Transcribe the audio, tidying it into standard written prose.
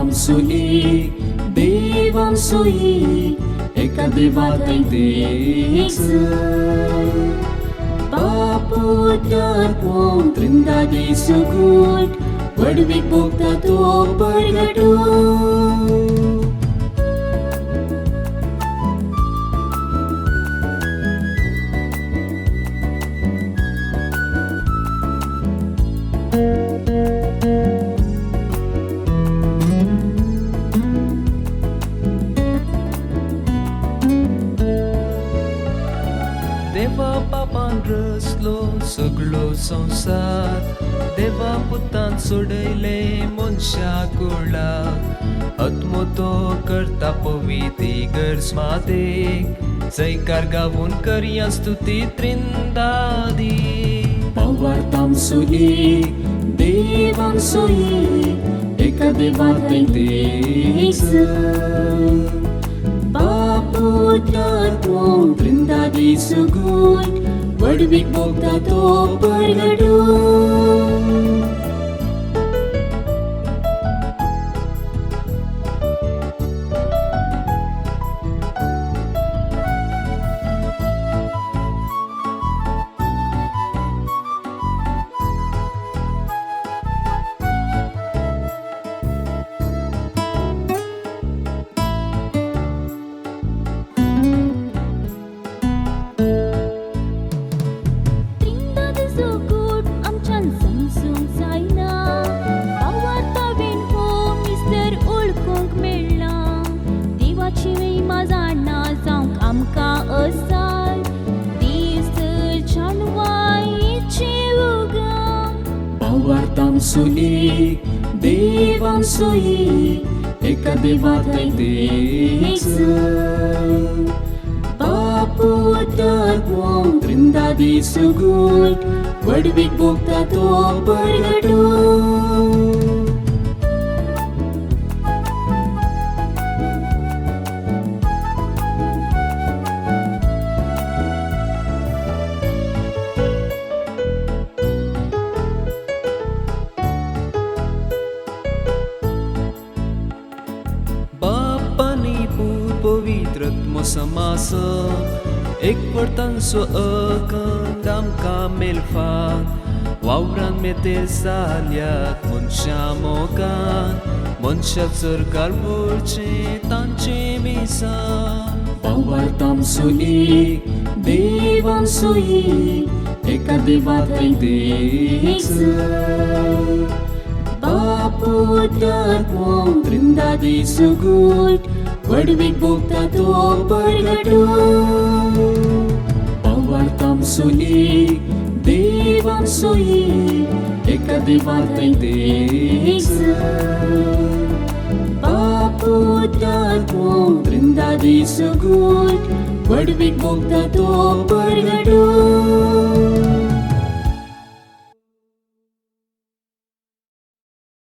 Papartam suig, Devam suig, eka devatay deksa. Paputat pom trindadi sugut, Padvik bukta to pargatu. देवा बापान रचलो सगळो संसार, देवा पुतान सोडयले मनशा कुळाक, आत्मो तो करता पविती गरजमादेक, जयकार गावून करया स्तुती त्रिंदादी. Papartam suig, Devam suig, eka devatay deksa. Paputat pom trindadi sugut, Padvik bukta to pargatu. Papartam suig, Devam suig, eka devatay deksa. Paputat pom trindadi sugut, Padvik bukta to pargatu. पवित्रत्म समास एक वर्तन सो अखंड आमका मेलफाक, वावरान मेतेर साल्याक मनशा मोगान, मनशा सरकार बोलचे तांचे मिसा. Papartam suig, Devam suig, eka devatay deksa. Paputat pom trindadi sugut, Padvik bukta to pargatu. Papartam suig, Devam suig, eka devatay deksa. Paputat pom trindadi sugut, Padvik bukta to pargatu.